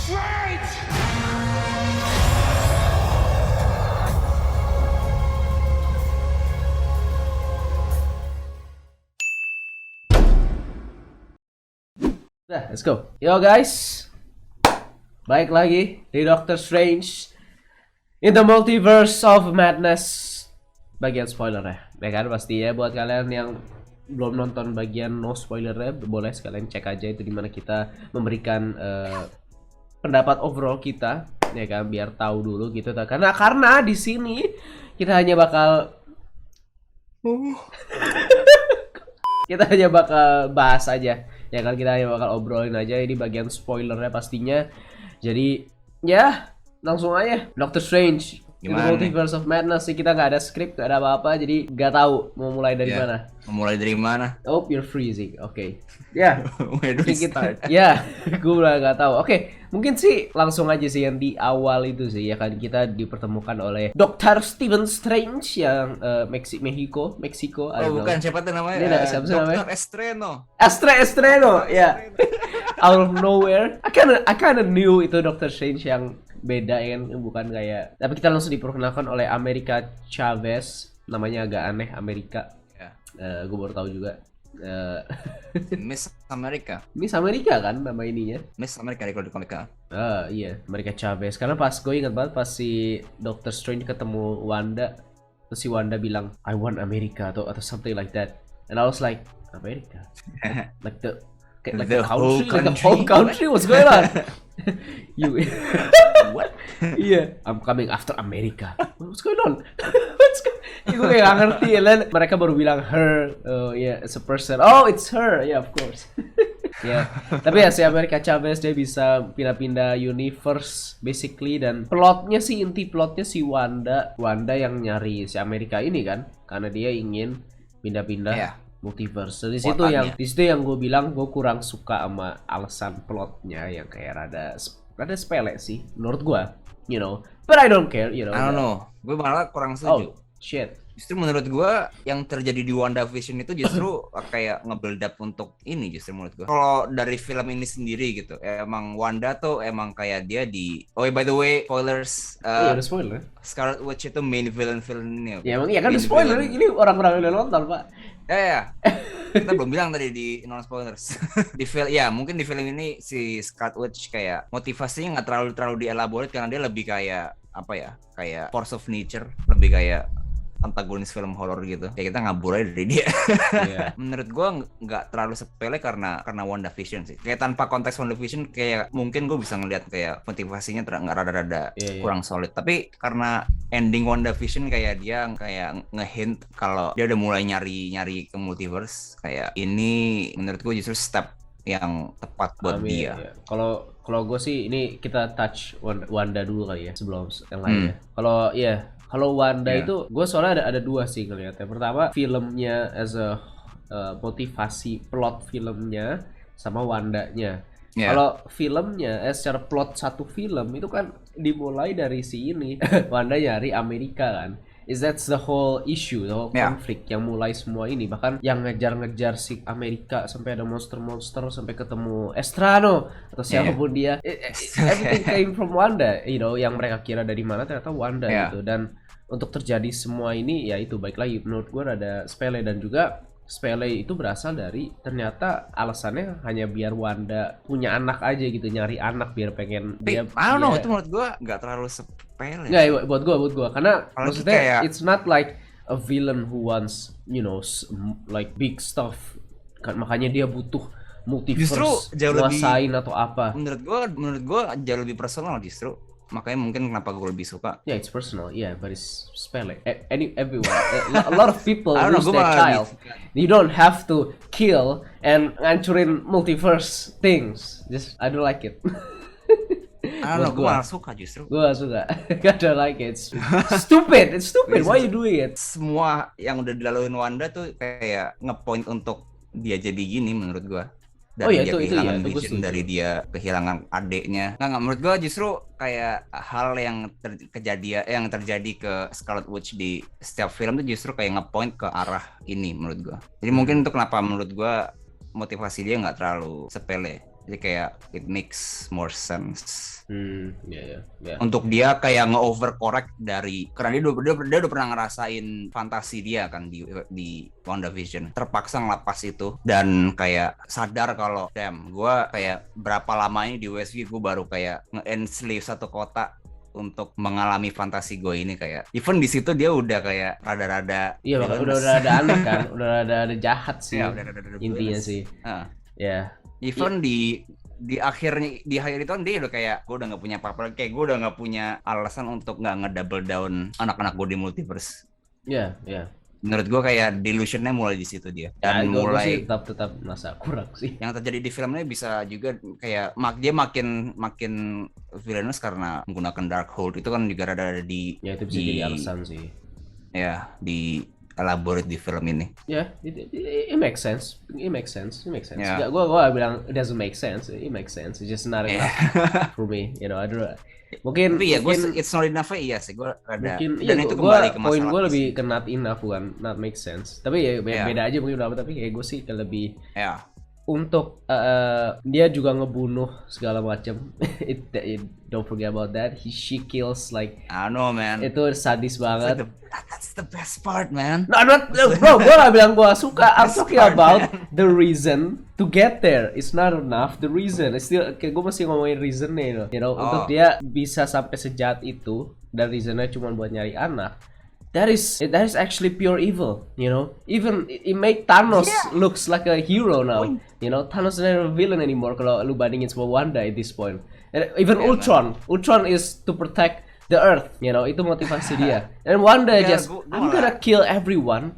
Strange! Nah, let's go. Yo guys, baik lagi di Doctor Strange in the Multiverse of Madness. Bagian spoiler ya kan pasti ya buat kalian yang belum nonton bagian no spoiler ya, boleh sekalian cek aja itu dimana kita memberikan pendapat overall kita ya kan biar tahu dulu gitu karena di sini kita hanya bakal bahas aja ya kan, kita hanya bakal obrolin aja ini bagian spoilernya pastinya. Jadi ya langsung aja Doctor Strange in the Multiverse of Madness sih, kita nggak ada skrip, nggak ada apa-apa, jadi nggak tahu mau mulai dari mana. Mau mulai dari mana? Oh, you're freezing. Oke. Ya. Where do we start? Ya, gue udah nggak tahu. Oke, mungkin sih langsung aja sih yang di awal itu sih ya kan, kita dipertemukan oleh Dr. Stephen Strange yang Meksiko. Oh bukan, siapa tuh namanya? Siapa sih namanya? Dr. Estreno. Estreno, ya. Out of nowhere. I kinda knew itu Dr. Strange yang beda ya kan, bukan kayak. Tapi kita langsung diperkenalkan oleh America Chavez, namanya agak aneh Amerika. Gue baru tahu juga. Miss America. Miss Amerika kan nama ininya. Miss America di komika. Iya, America Chavez. Karena pas gue ingat banget pas si Doctor Strange ketemu Wanda, terus si Wanda bilang I want America atau something like that. And I was like, America? like the whole country? What's going on? You What? Iya, I'm coming after America. What's going on? Gue kayak gak ngerti ya, mereka baru bilang her, it's a person. Oh, it's her, yeah of course. Ya, tapi ya si America Chavez dia bisa pindah-pindah universe basically, dan inti plotnya si Wanda yang nyari si America ini kan, karena dia ingin pindah-pindah multiverse. So, di situ yang gue bilang gue kurang suka sama alasan plotnya yang kayak rada sepele sih menurut gue, you know. But I don't care, you know. I don't know. Gue malah kurang setuju. Oh, shit. Justru menurut gue yang terjadi di WandaVision itu justru kayak nge-build up untuk ini, justru menurut gue. Kalau dari film ini sendiri gitu, emang Wanda tuh emang kayak dia di. Oh by the way, spoilers. Udah spoiler. Scarlet Witch itu main villain ini. Ya emang iya kan udah spoiler, ini orang-orang udah nonton pak. Ya. Kita belum bilang tadi di non spoilers. Mungkin di film ini si Scarlet Witch kayak motivasinya nggak terlalu dielaborate, karena dia lebih kayak apa ya, kayak force of nature, lebih kayak antagonis film horor gitu. Kayak kita ngabur aja dari dia. Yeah. Menurut gua nggak terlalu sepele karena WandaVision sih. Kayak tanpa konteks WandaVision kayak mungkin gue bisa ngeliat kayak motivasinya nggak rada-rada kurang solid. Tapi karena ending WandaVision kayak dia kayak ngehint kalau dia udah mulai nyari ke multiverse, kayak ini menurut gue justru step yang tepat buat dia. Ya. Kalau gue sih ini kita touch Wanda dulu kali ya sebelum yang lainnya. Kalau Wanda itu gue soalnya ada dua sih ngeliatnya. Pertama filmnya as a motivasi plot filmnya sama Wandanya. Kalau filmnya secara plot satu film itu kan dimulai dari si ini Wanda nyari Amerika kan. That's the whole issue, the whole conflict yang mulai semua ini. Bahkan yang ngejar-ngejar si Amerika sampai ada monster-monster sampai ketemu Estrano atau siapapun dia. Everything came from Wanda, you know, yang mereka kira dari mana ternyata Wanda gitu. Dan untuk terjadi semua ini ya itu baik lagi menurut gue rada sepele, dan juga sepele itu berasal dari ternyata alasannya hanya biar Wanda punya anak aja gitu, nyari anak biar pengen dia. I don't know, itu menurut gue nggak terlalu sepele. Nggak, buat gue karena maksudnya kayak, it's not like a villain who wants, you know, like big stuff kan, makanya dia butuh multiverse nguasain atau apa. Menurut gue jauh lebih personal justru. Makanya mungkin kenapa gue lebih suka. Yeah, it's personal. Yeah, but it's spelling. Everyone, a lot of people lose their child. You don't have to kill and ngancurin multiverse things. Just I don't like it. I don't know, gue malah suka justru. Gue gak suka. I don't like it. It's stupid. It's stupid. Why you doing it? Semua yang udah dilaluin Wanda tuh kayak ngepoint untuk dia jadi gini menurut gue. Dari dia kehilangan Vision, dari dia kehilangan adeknya. Nggak, menurut gue justru kayak hal yang terjadi ke Scarlet Witch di setiap film tuh justru kayak ngepoint ke arah ini menurut gue. Jadi mungkin itu kenapa menurut gue motivasi dia nggak terlalu sepele. Jadi kayak it makes more sense. Ya. Untuk dia kayak nge-overcorrect karena dia udah pernah ngerasain fantasi dia kan di WandaVision, terpaksa ngelapas itu dan kayak sadar kalau damn, gue kayak berapa lama ini di Westview gue baru kayak nge-enslave satu kota untuk mengalami fantasi gue ini. Kayak even di situ dia udah kayak rada-rada Iya, udah ada aneh kan, udah ada jahat sih, ya, udah intinya sih. Ya. Even di akhir itu kan dia udah kayak gue udah nggak punya apa-apa, kayak gue udah nggak punya alasan untuk nggak ngedouble down anak-anak gue di multiverse. Iya. Menurut gue kayak delusionnya mulai di situ dia, dan gue mulai sih tetap masa kurang sih. yang terjadi di filmnya bisa juga kayak dia makin villainous karena menggunakan Darkhold. Itu kan juga ada di Ya itu bisa jadi alasan sih. Ya di elaborate di film ini. Ya, it makes sense. It makes sense. Yeah. Gue bilang it doesn't make sense. It makes sense. It's just not enough for me. You know, I don't know. Mungkin it's not enough, iya sih, gue rada. Mungkin Dan itu kembali ke masalah. Poin gue lebih ke not enough, bukan not make sense. Tapi ya beda aja mungkin berapa. Tapi kayak gue sih lebih. Untuk dia juga ngebunuh segala macam. Don't forget about that. She kills like. I know, man. Itu sadis banget. That's the best part, man. No, bro, gue gak bilang gue suka. I'm talking about the reason to get there. It's not enough. The reason. Kayak gue masih ngomongin reasonnya, you know. Untuk dia bisa sampai sejahat itu dan reasonnya cuma buat nyari anak. That is actually pure evil, you know. Even it make Thanos looks like a hero now, you know. Thanos is not a villain anymore kalau lu bandingin sama Wanda at this point. And even Ultron is to protect the Earth, you know. Itu motivasi dia. And Wanda I'm gonna kill everyone.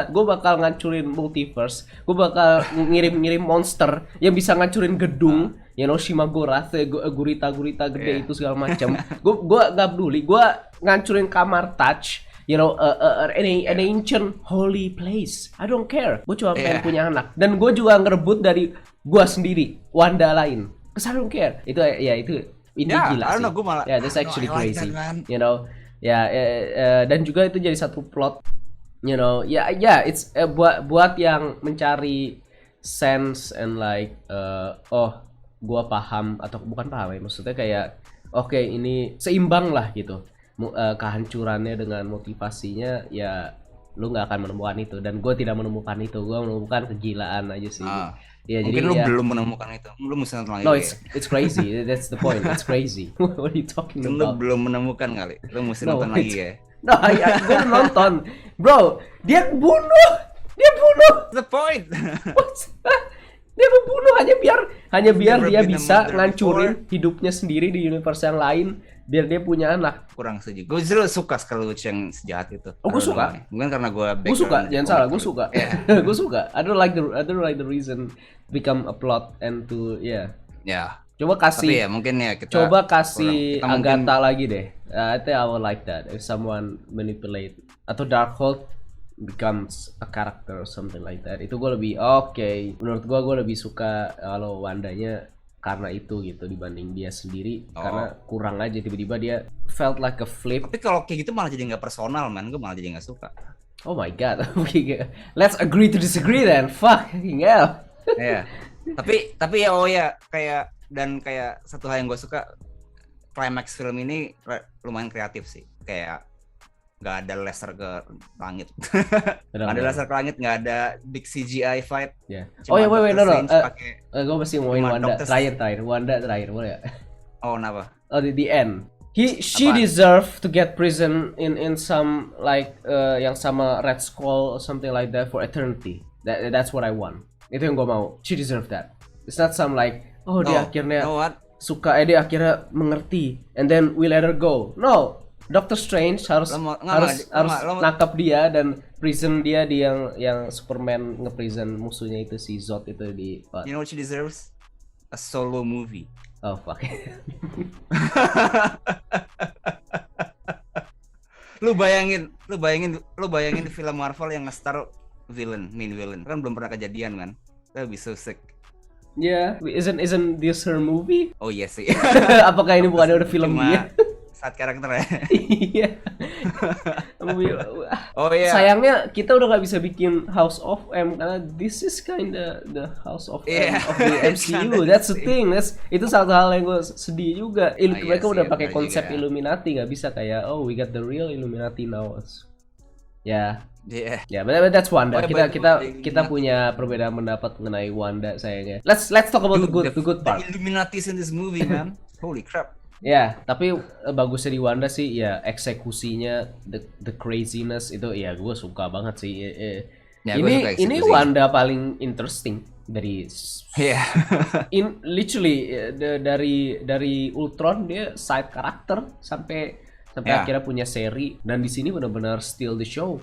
Gue bakal ngancurin multiverse. Gue bakal ngirim monster yang bisa ngancurin gedung, you know, Shimagorath, gurita gede itu segala macam. Gue gak peduli. Gue ngancurin kamar Touch, you know, an ancient holy place. I don't care. Gue cuma pengen punya anak. Dan gue juga ngerebut dari gue sendiri, Wanda lain. Cause I don't care. Itu ini gila sih. That's actually crazy. You know, dan juga itu jadi satu plot. You know, it's buat yang mencari sense and like, gua paham atau bukan paham ya, maksudnya kayak, oke, ini seimbang lah gitu. Kehancurannya dengan motivasinya, ya lu nggak akan menemukan itu, dan gue tidak menemukan itu. Gue menemukan kegilaan aja sih. Ya, mungkin jadi, lu belum menemukan itu. Lu mesti nonton lagi. No, it's crazy. That's the point. It's crazy. What are you talking about? Lu belum menemukan kali. Lu mesti nonton lagi ya. No, gue nonton. Bro, dia bunuh. The point. Dia membunuh hanya biar dia bisa ngancurin hidupnya sendiri di universe yang lain, biar dia punya anak. Kurang setuju. Gue justru suka sekali yang sejahat itu. Oh, gue suka. Mungkin karena gue suka, jangan salah, gue suka. Gue suka. I don't like the reason become a plot and to Coba kasih. Tapi ya mungkin ya kita coba kasih Agatha lagi deh. I think I would like that if someone manipulate atau Darkhold becomes a character or something like that. Itu gue lebih menurut gue lebih suka kalau Wandanya karena itu gitu dibanding dia sendiri, karena kurang aja, tiba-tiba dia felt like a flip. Tapi kalau kayak gitu malah jadi nggak personal, man. Gue malah jadi nggak suka. Oh my god. Let's agree to disagree then. Fucking hell. Iya. Tapi ya kayak satu hal yang gue suka, climax film ini lumayan kreatif sih. Kayak nggak ada laser ke langit. Nggak ada laser ke langit, nggak ada big CGI fight. Wait, no. Gue masih ngomongin Wanda terakhir. Wanda terakhir, boleh ya? Oh, kenapa? Oh, the end. She deserve to get prison in some like yang sama Red Skull or something like that for eternity. That's what I want. Itu yang gue mau. She deserve that. It's not some like dia akhirnya suka, dia akhirnya mengerti, and then we let her go. No, Doctor Strange harus nangkap dia dan prison dia di yang Superman nge-prison musuhnya itu si Zod itu di. You know what she deserves? A solo movie. Oh fuck. Lu bayangin film Marvel yang nge-star main villain. Kan belum pernah kejadian kan. That would be so sick. Yeah, isn't this her movie? Oh iya sih. Apakah ini bukan ada film dia? saat karakter ya. Iya. Oh iya. Sayangnya kita udah nggak bisa bikin House of M karena this is kinda the House of M Iya. of the MCU. That's the thing. Itu satu hal yang gue sedih juga. Iya Mereka sih, udah pakai benar konsep juga. Illuminati, nggak bisa kayak we got the real Illuminati now. Ya, Iya. ya, but that's Wanda. Oh, ya, Kita by the kita way, kita Illuminati. punya perbedaan pendapat mengenai Wanda sayangnya. Let's talk about Dude, the good part. The Illuminati in this movie, man. Holy crap. Ya, tapi bagusnya di Wanda sih ya eksekusinya, the craziness itu ya gue suka banget sih. Ya, gua suka Ini eksekusinya. Wanda paling interesting dari Iya. literally dari Ultron dia side karakter sampai Ya. akhirnya punya seri, dan di sini benar-benar steal the show.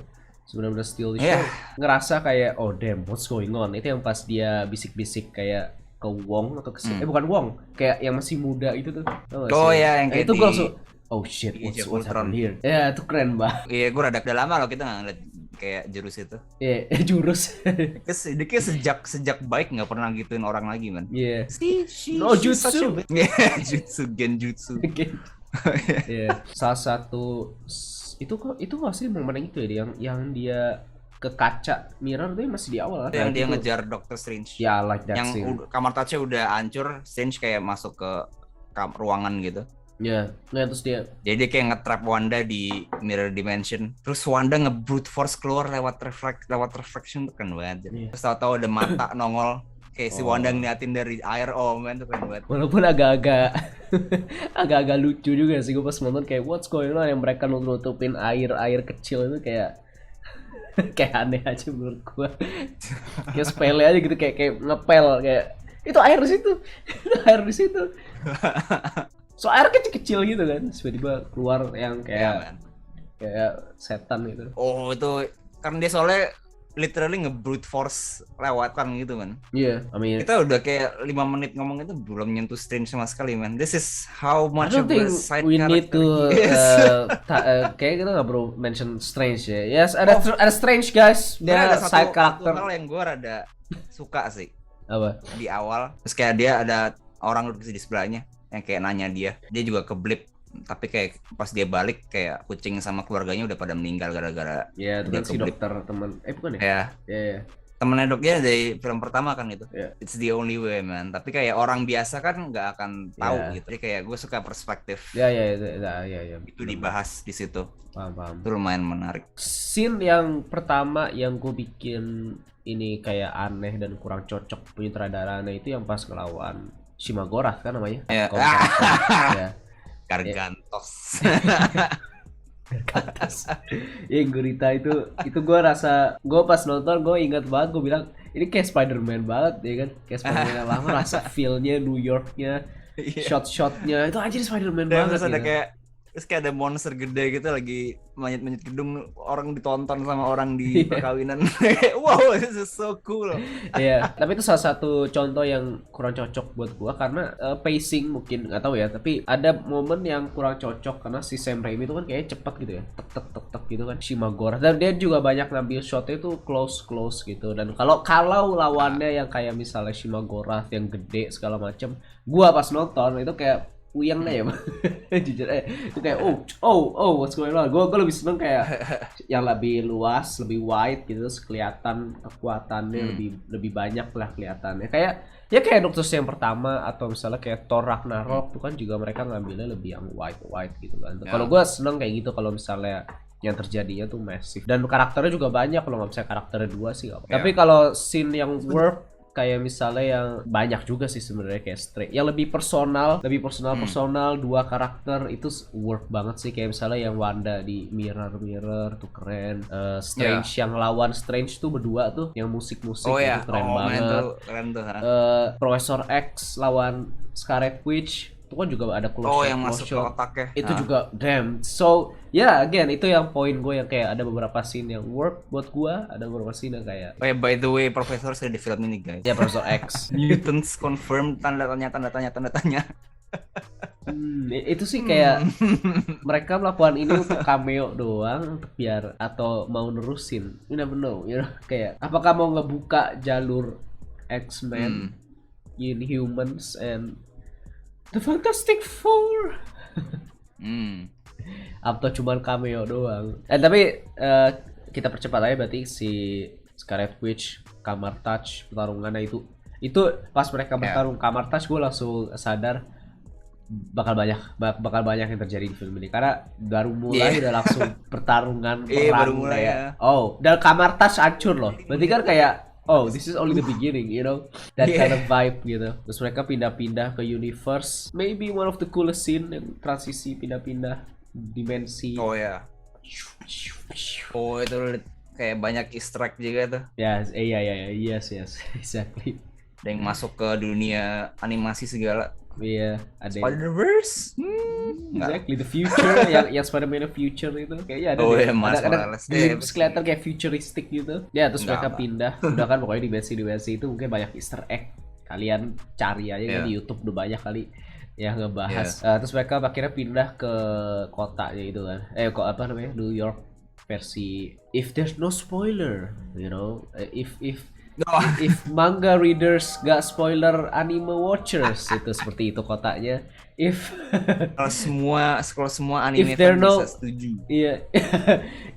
Benar-benar steal the Ya. show. Ngerasa kayak oh damn, what's going on? Itu yang pas dia bisik-bisik kayak ke Wong atau bukan Wong, kayak yang masih muda itu tuh. Tau gak Oh sih? ya, yang kayak itu gue di langsung oh shit, di Age of what's Ultron. happened here? Ya, itu keren banget. Iya, gue udah lama loh kita nggak ngeliat kayak jurus itu. Iya, jurus. Dia kayak sejak baik nggak pernah gituin orang lagi, man. Iya. No jutsu. such a bitch. Yeah, jutsu, genjutsu. Iya. Salah satu itu nggak sih momen yang itu ya, yang dia ke kaca mirror tuh masih di awal kan? Yang dia Itu- ngejar Doctor Strange. Ya, like that Yang scene. kamar touch-nya udah hancur, Strange kayak masuk ke ruangan gitu. Ya, nah terus dia Jadi dia kayak nge-trap Wanda di mirror dimension. Terus Wanda nge-brute force keluar lewat reflection, tuh keren banget. Iya. Terus tahu-tahu ada mata nongol kayak si Oh. Wanda ngeliatin dari air. Oh man, tuh keren banget. walaupun agak-agak agak-agak lucu juga sih gue pas nonton, kayak what's going on, yang mereka nutupin air kecil itu kayak kayak aneh aja menurut gue. Kayak sepele aja gitu, kayak ngepel, kayak itu air di situ. Itu air di situ. So air kecil-kecil gitu kan, tiba-tiba keluar yang Ya, man. kayak setan gitu. Oh itu karena dia soalnya literally nge-brute force lewatan gitu man. Iya, I mean, Kita udah kayak 5 menit ngomong itu belum nyentuh Strange sama sekali man. This is how I much don't of think a side we need character to he is. kayak kita nggak perlu mention Strange ya. Yes, ada Strange guys, Sebenarnya dia ada side satu karakter. hal yang gue rada suka sih Apa? di awal. Terus kayak dia ada orang duduk di sebelahnya yang kayak nanya dia juga keblip, tapi kayak pas dia balik kayak kucing sama keluarganya udah pada meninggal gara-gara Ya, itu dia kan si keblip. dokter teman. Bukan ya? Ya Ya. temennya doknya dari film pertama kan itu. Yeah. It's the only way man. Tapi kayak orang biasa kan nggak akan tahu Yeah. gitu. Jadi kayak gue suka perspektif Ya. itu dibahas di situ. Paham. Itu lumayan menarik. Scene yang pertama yang gue bikin ini kayak aneh dan kurang cocok penyutradaranya itu yang pas ngelawan Shimagorath kan namanya. Ya. Kalau nggak salah. Ya. Gargantos. Atas. Ya gurita itu gue rasa, gue pas nonton gue ingat banget, gue bilang ini kayak Spider-Man banget ya kan, kayak Spider-Man yang lama, rasa feel-nya New York-nya, Iya. shot-shotnya itu anjir Spider-Man Dan banget terus ada gitu. kayak ada monster gede gitu lagi manjat-manjat gedung, orang ditonton sama orang di Iya. perkawinan. Wow, this is so cool. Iya, tapi itu salah satu contoh yang kurang cocok buat gua karena pacing mungkin nggak tahu ya, tapi ada momen yang kurang cocok karena si Sam Raimi itu kan kayaknya cepat gitu ya, tek gitu kan, Shimagora, dan dia juga banyak ngambil shotnya itu close gitu, dan kalau lawannya yang kayak misalnya Shimagora yang gede segala macam, gua pas nonton itu kayak puyeng deh ya jujur itu kayak what's going on, gue lebih seneng kayak yang lebih luas, lebih wide gitu, terus kelihatan kekuatannya lebih banyak lah kelihatannya, kayak Doctor Strange yang pertama atau misalnya kayak Thor Ragnarok tuh kan juga mereka ngambilnya lebih yang wide gitu kan. Kalau gue seneng kayak gitu kalau misalnya yang terjadinya tuh massive dan karakternya juga banyak, kalau nggak bisa karakternya dua sih gak apa. Tapi kalau scene yang work kayak misalnya yang banyak juga sih sebenarnya kayak Strange yang lebih personal dua karakter itu work banget sih, kayak misalnya yang Wanda di mirror tuh keren, Strange yang lawan Strange tuh berdua tuh yang musik itu keren banget. Keren tuh. Profesor X lawan Scarlet Witch itu kan juga ada close yang masuk ke shot. otaknya. Itu juga damn. So again itu yang poin gue yang kayak ada beberapa scene yang work buat gue, ada beberapa scene yang kayak Oh ya, by the way, Profesor saya di film ini guys. ya Profesor X. Mutants confirmed, tanda tanya. Itu sih kayak mereka melakukan ini untuk cameo doang, untuk biar atau mau nerusin, you never know, kayak apakah mau ngebuka jalur X-Men, Inhumans and The Fantastic Four. Atau cuman cameo doang. Tapi kita percepat aja berarti si Scarlet Witch, Kamar Touch pertarungannya itu pas mereka bertarung Kamar Touch gue langsung sadar bakal banyak yang terjadi di film ini karena baru mulai udah langsung pertarungan baru mulai ya. Oh, dan Kamar Touch hancur loh. Berarti kan kayak this is only the beginning, you know, that kind of vibe gitu. Terus mereka pindah-pindah ke universe, maybe one of the coolest scene yang transisi pindah-pindah dimensi. Oh ya. Oh itu kayak banyak Easter egg juga tuh. Yes, yes, exactly. Ada yang masuk ke dunia animasi segala. Iya, ada Spider-Verse. Exactly, the future yang Spider-Man future itu kayaknya ada. Oh deh. iya, ada kelihatan kayak futuristic gitu. Ya, terus mereka pindah. Udah kan pokoknya dimensi itu mungkin banyak Easter egg. Kalian cari aja kan di YouTube udah banyak kali ya ngebahas. Terus mereka akhirnya pindah ke kotanya itu kan. Kok apa namanya? New York versi if there's no spoiler, you know, if manga readers gak spoiler anime watchers itu seperti itu kotanya. Kalau semua anime fan bisa setuju. Iya.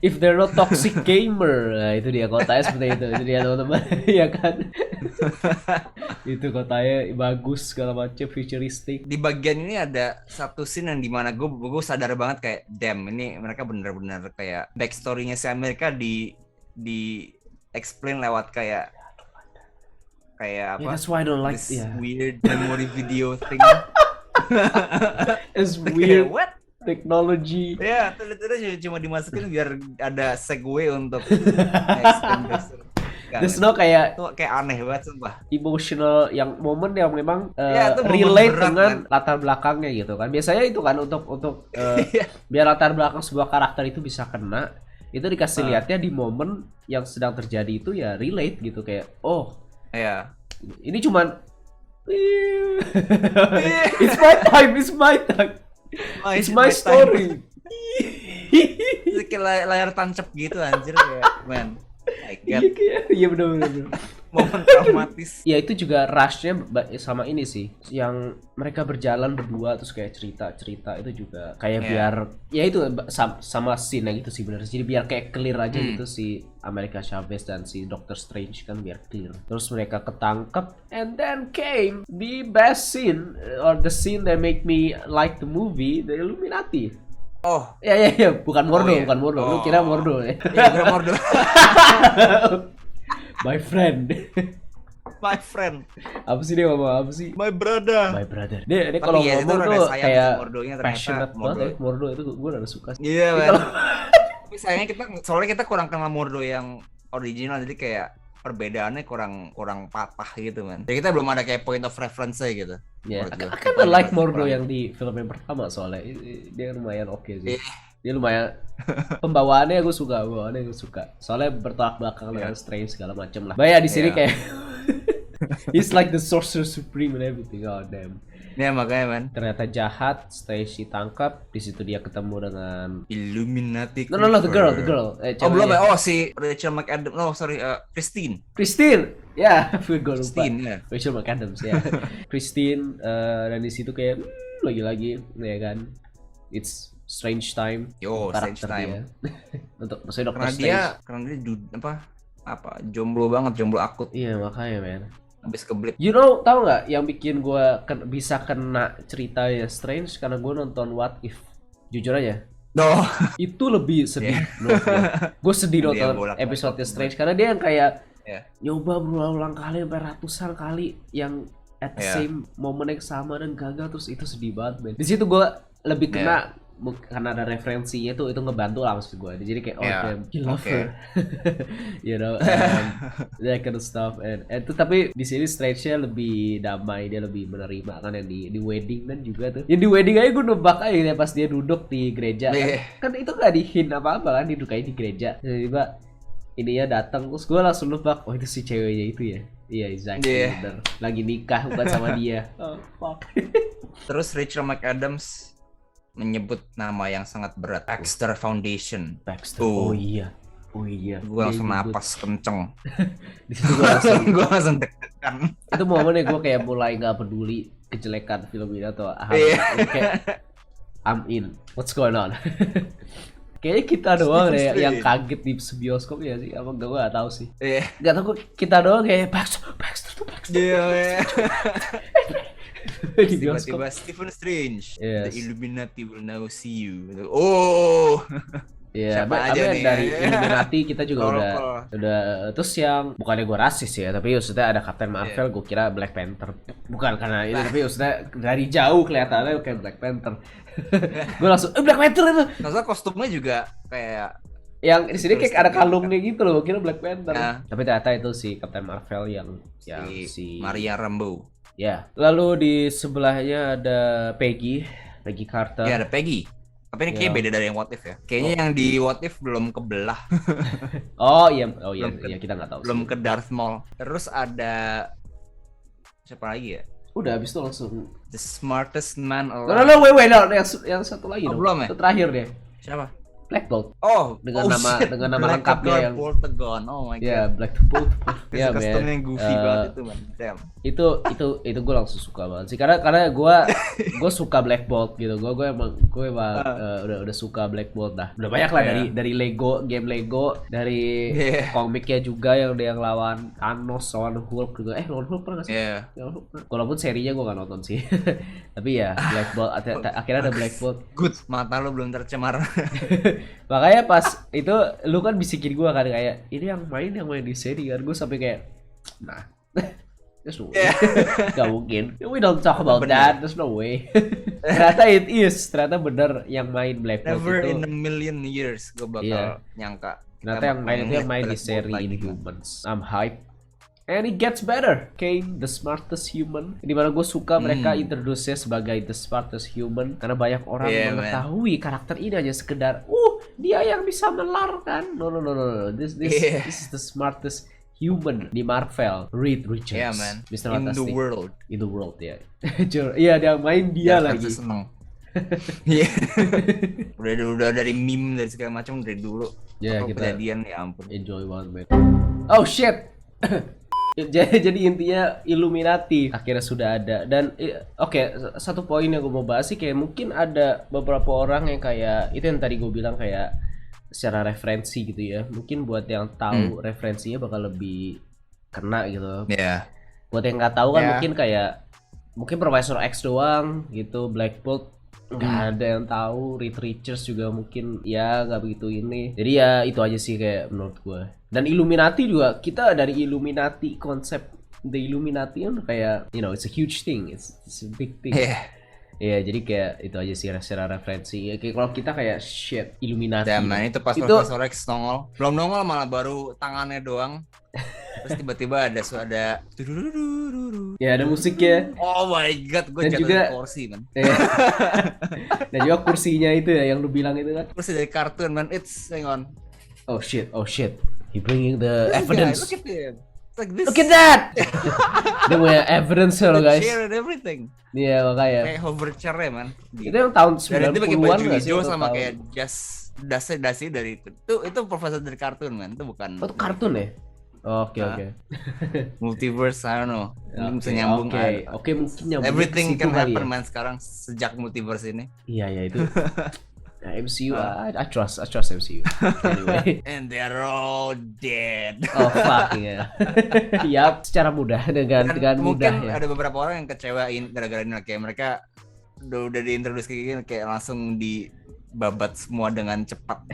If they're not toxic gamer, nah itu dia kotanya seperti itu. Itu dia teman-teman, ya kan. Itu kotanya bagus segala macam futuristic. Di bagian ini ada satu scene yang dimana gue sadar banget kayak damn ini mereka benar-benar kayak backstory-nya si Amerika di explain lewat kayak apa? That's why I don't like this weird memory video thing. It's weird. What? Technology. Ya, ternyata cuma dimasukin biar ada segue untuk explain backstory. There's no kayak aneh banget sumpah. Emotional yang momen yang memang relate berat, dengan latar belakangnya gitu kan. Biasanya itu kan untuk biar latar belakang sebuah karakter itu bisa kena, itu dikasih lihatnya di momen yang sedang terjadi itu ya relate gitu kayak ini cuman it's my story. Kayak layar tancap gitu anjir kayak man. Iya benar. Momen traumatis. Ya itu juga rush-nya sama ini sih, yang mereka berjalan berdua terus kayak cerita itu juga kayak biar ya itu sama scene yang itu sih benar. Jadi biar kayak clear aja gitu si America Chavez dan si Doctor Strange kan biar clear. Terus mereka ketangkep and then came the best scene or the scene that make me like the movie, the Illuminati. Oh. Ya, bukan Mordo. Lu kira Mordo ya? Iya, kira Mordo. My friend. Apa sih dia ngomong apa sih? My brother. Dia kalau ngomong tuh kayak passionate banget. Mordo itu gue udah suka. Iya, man. Tapi sayangnya soalnya kita kurang kenal Mordo yang original, jadi kayak perbedaannya kurang patah gitu, man. Jadi kita belum ada kayak point of reference gitu. Ya, I like Mordo yang di film yang pertama soalnya dia lumayan oke sih. Dia lumayan pembawaannya gue suka. Soalnya bertolak belakang dengan Strange segala macam lah. Banyak di sini kayak he's like the sorcerer supreme and everything. Oh damn. Ya makanya man. Ternyata jahat, Strange ditangkap. Di situ dia ketemu dengan Illuminati. No, the girl. Belum. Si Rachel McAdams. No, sorry, Christine. Ya, gue lupa. Christine, Rachel McAdams ya. Christine dan di situ kayak lagi-lagi ya kan. It's Strange time. Strange time. Untuk maksudnya Doctor Strange. Karena dia apa jomblo banget, jomblo akut. Iya, makanya men. Habis keblip. You know, tahu nggak yang bikin gue bisa kena cerita ya Strange karena gue nonton What If. Jujur aja. Itu lebih sedih. Gue sedih nonton episode Strange karena dia yang kayak nyoba berulang-ulang kali sampai ratusan kali yang at the same moment yang sama dan gagal, terus itu sedih banget men. Di situ gue lebih kena karena ada referensinya tuh, itu ngebantu lah maksud gue. Jadi kayak damn, you love her. You know, that kind of stuff. And itu tapi di sini Strange-nya lebih damai, dia lebih menerima kan yang di wedding dan juga tuh. Yang di wedding aja gue nebak aja ya pas dia duduk di gereja. Kan itu gak dihin apa-apa kan, duduk aja di gereja. Tiba-tiba ininya datang, terus gue langsung nebak, itu si ceweknya itu ya. Iya, exactly. Bener. Lagi nikah bukan sama dia. Oh, fuck. Terus Rachel McAdams menyebut nama yang sangat berat, Baxter Foundation. Oh iya. Gue langsung napas kenceng. Di situ gue langsung deg-degan. Itu momennya gue kayak mulai nggak peduli kejelekan film ini atau kayak I'm in. What's going on? Kayaknya kita doang deh yang kaget di bioskop ya sih. Apa gue gak tahu sih. Iya. Gak tahu kita doang kayak Baxter. Iya. Di bioskop. Tiba-tiba Stephen Strange. Yes. The Illuminati will now see you. Oh. Iya, Siapa aja nih? dari Illuminati kita juga Kalau- udah terus yang bukannya gue rasis ya, tapi maksudnya ada Captain Marvel, gue kira Black Panther. Bukan karena itu, tapi maksudnya dari jauh kelihatannya kayak Black Panther. Gue langsung Black Panther itu. Maksudnya kostumnya juga kayak Yang di sini kayak ada kalungnya gitu loh, gue kira Black Panther. Ya. Tapi ternyata itu si Captain Marvel yang si Maria Rambeau. ya. Lalu di sebelahnya ada Peggy Carter. Ya ada Peggy. Tapi ini kayaknya Ya. beda dari yang What If ya. Kayaknya yang di What If belum kebelah. Oh iya, kita nggak tahu. Belum sih. ke Darth Maul. Terus ada siapa lagi ya? Udah habis itu langsung. The smartest man No, alive. wait, yang satu lagi Oh, dong. belum ya? Itu terakhir deh. Siapa? Black Bolt. Oh, Dengan nama Black lengkapnya Panther, yang Pentagon. Oh my god. ya Black Bolt. Ya, Kostumnya yang goofy banget itu, man. Damn. Itu gue langsung suka banget sih karena gue suka Black Bolt gitu. Gue emang udah suka Black Bolt dah. Udah banyak lah dari Lego, game Lego, dari komiknya juga yang lawan Thanos, lawan Hulk juga. Lawan Hulk pernah nggak sih? Iya. Walaupun serinya gue gak nonton sih. Tapi ya Black Bolt akhirnya ada Black Bolt. Good. Mata lu belum tercemar. Makanya pas itu lu kan bisikin gue kan kayak ini yang main di seri kan, gue sampai kayak nah there's no way. Gak mungkin, we don't talk about that, there's no way. ternyata bener yang main Black Bolt Never itu in a million years gue bakal nyangka. ternyata yang main itu yang main di seri Inhumans. I'm hype. And it gets better. Kane, the smartest human. Dimana gue suka mereka introduce sebagai the smartest human karena banyak orang mengetahui karakter ini hanya sekedar, dia yang bisa melar kan? No. This is the smartest human di Marvel. Reed Richards. Yeah, man. Mr. In Fantastic. the world world. ya. Iya, dia main dia lagi. Seneng. Iya. udah dari meme dari segala macam dari dulu. Ya, kita kejadian ya ampun. Enjoy banget, man. Oh shit. Jadi intinya Illuminati akhirnya sudah ada dan oke, satu poin yang gue mau bahas sih kayak mungkin ada beberapa orang yang kayak itu yang tadi gue bilang kayak secara referensi gitu ya, mungkin buat yang tahu referensinya bakal lebih kena gitu. Iya. Buat yang nggak tahu kan mungkin Profesor X doang gitu, Black Bolt nggak ada yang tahu, Reed Richards juga mungkin ya nggak begitu ini. Jadi ya itu aja sih kayak menurut gue. Dan Illuminati juga, kita dari Illuminati, konsep The Illuminati kan kayak it's a huge thing, it's a big thing. Iya, jadi kayak itu aja sih secara referensi. Kayak kalau kita kayak shit Illuminati. Man, itu pas Profesor X nongol, belum nongol malah baru tangannya doang. Terus tiba-tiba ada ya ada musiknya. Oh my god, gue jatuh dari kursi, man. Dan juga kursinya itu ya yang lu bilang itu kan. Kursi dari kartun, man. Hang on. Oh shit. He bringing the evidence. Look at him. It's like this. Look at that. Dia punya evidence loh guys. Chair and everything. Iya makanya. Kayak hover chair-nya, man. Itu yang tahun 90-an nggak sih? Sama kayak dasi dari itu. Itu Profesor dari kartun, man. Itu bukan. Oh, itu kartun ya? Oke. Multiverse, I don't know. Mungkin bisa nyambung. Oke, mungkin nyambung. Everything can happen, man, sekarang sejak multiverse ini. Iya itu. Nah, MCU, I trust MCU. Anyway. And they're all dead. Oh fuck ya. Yap, secara mudah dengan mudah mungkin ya. ada beberapa orang yang kecewain gara-gara ini kayak mereka udah diintroduce kayak gini kayak langsung dibabat semua dengan cepat.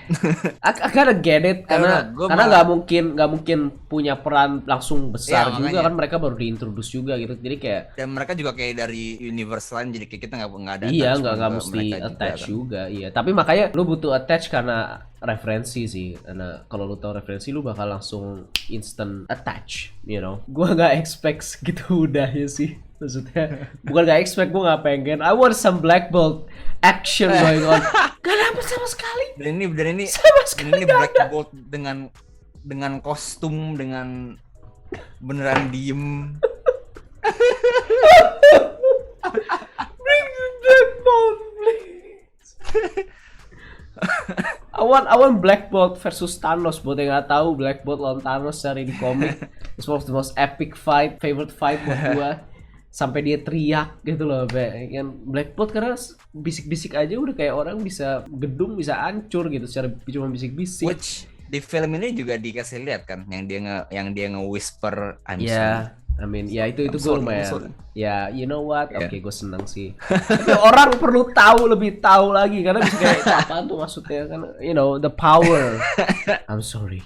I gotta get it karena nggak mungkin punya peran langsung besar juga kan, mereka baru diintroduce juga gitu, jadi kayak dan mereka juga kayak dari universe lain jadi kayak kita nggak ada nggak mesti attach juga iya, tapi makanya lu butuh attach karena referensi sih, karena kalau lu tahu referensi lu bakal langsung instant attach, gua nggak expect gitu udahnya sih. Maksudnya bukan gak expect, gue gak pengen. I want some Black Bolt action going on. Gak dapet sama sekali. Dan ini sama sekali ini Black Bolt dengan kostum, dengan beneran diem. Bring the Black Bolt, please. I want Black Bolt versus Thanos. Buat yang gak tahu, Black Bolt lawan Thanos dari di komik. It's one of the most epic favorite fight buat gue. sampai dia teriak gitu loh, kan Black Bolt karena bisik-bisik aja udah kayak orang bisa gedung bisa hancur gitu secara cuma bisik-bisik. Which di film ini juga dikasih lihat kan yang dia nge-whisper I'm sorry. I mean, ya itu gue sorry, lumayan. Ya, you know what? Yeah. Oke, gue senang sih. Tapi orang perlu lebih tahu lagi karena bisa kayak itu apaan tuh maksudnya kan, you know, the power. I'm sorry.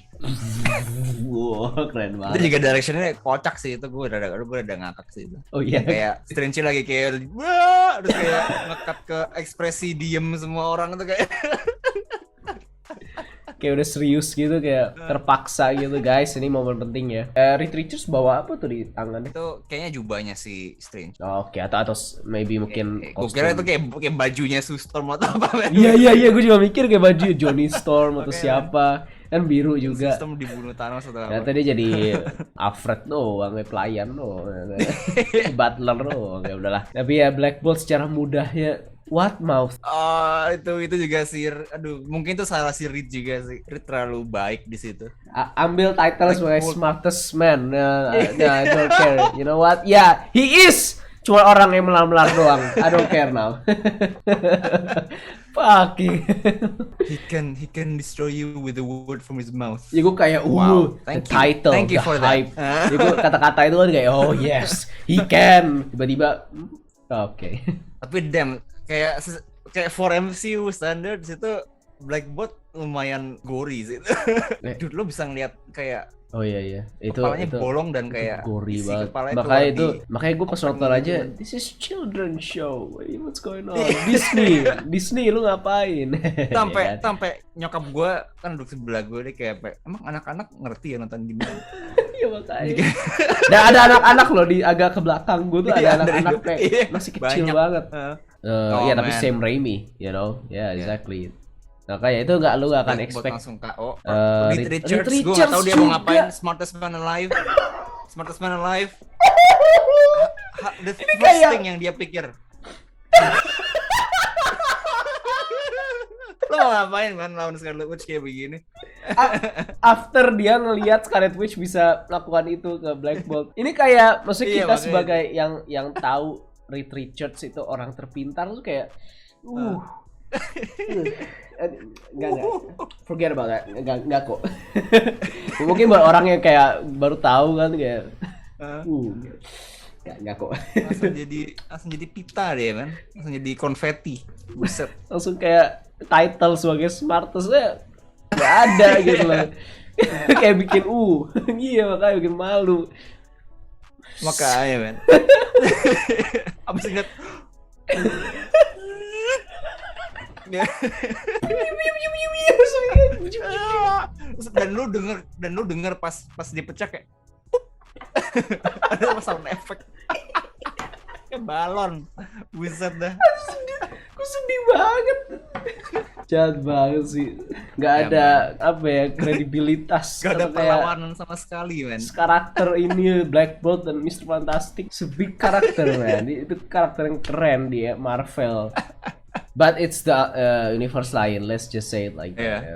Wow, keren banget. Itu juga directionnya kocak sih, itu gue udah ngakak sih itu. Oh iya. Kayak Strange lagi kayak wah, terus kayak ngekat ke ekspresi diem semua orang itu kayak Kayak udah serius gitu, kayak terpaksa gitu, guys. Ini momen penting ya. Reed Richards bawa apa tuh di tangannya? itu kayaknya jubahnya si Strange. Oh, oke, atau maybe mungkin Gue kira itu kayak bajunya Sue Storm atau apa. Iya, gue juga mikir kayak baju Johnny Storm atau siapa. Kan biru juga. Sistem dibunuh Thanos atau apa. Ternyata dia jadi Alfred doang, kayak pelayan doang. Butler doang, ya udahlah. Tapi ya Black Bolt secara mudahnya what mouth. Itu juga sih. Aduh, mungkin itu salah si Reed juga sih. Reed terlalu baik di situ. Ambil title sebagai smartest man. Nah, I don't care. You know what? Yeah, he is. Cuma orang yang melar-melar doang. I don't care now. Fucking. He can destroy you with a word from his mouth. Ya gue kayak Wow, the title, thank you the for hype. that. Ya gue kata-kata itu kan kayak oh yes, he can. Tiba-tiba oke. Tapi damn, kayak for MCU standard itu Black Bolt lumayan gory sih. Dude, lo bisa ngeliat kayak Oh iya, kepalanya itu bolong dan kayak gori isi banget. kepalanya Makanya gue pas nonton aja, this is children show. What's going on? Disney, lu ngapain? sampai nyokap gue kan duduk sebelah gue, dia kayak emang anak-anak ngerti ya nonton gini. Iya makanya. Dan ada anak-anak loh di agak ke belakang gue tuh ada anak-anak kayak masih kecil banyak banget. Iya tapi man. Sam Raimi, you know, yeah exactly. Nah kayak itu lu gak akan expect langsung KO. Reed Richards, gue Richards gak tau dia mau juga. ngapain. Smartest man alive. The first kayak- thing yang dia pikir. Lo mau ngapain man lawan Scarlet Witch kayak begini? After dia ngelihat Scarlet Witch bisa melakukan itu ke Black Bolt. Ini kayak maksudnya Iya, kita makanya. sebagai yang tahu Reed Richards itu orang terpintar tuh kayak enggak forget about that, enggak kok. Mungkin buat orang yang kayak baru tahu kan kayak enggak kok. langsung jadi pita deh man, langsung jadi konfeti, buset. Langsung kayak title sebagai smartestnya nggak ada gitu loh. Kayak bikin iya makanya bikin malu. Makanya men. Abis inget dan lu denger pas dipecah kayak ada sound effect kayak balon, buset dah. Gue sedih banget. Jahat banget sih. Nggak ada apa ya kredibilitas. Gak ada atau kayak perlawanan sama sekali men. karakter ini Black Bolt dan Mr. Fantastic big karakter man. Itu karakter yang keren dia Marvel. But it's the universe lain. Let's just say it like that.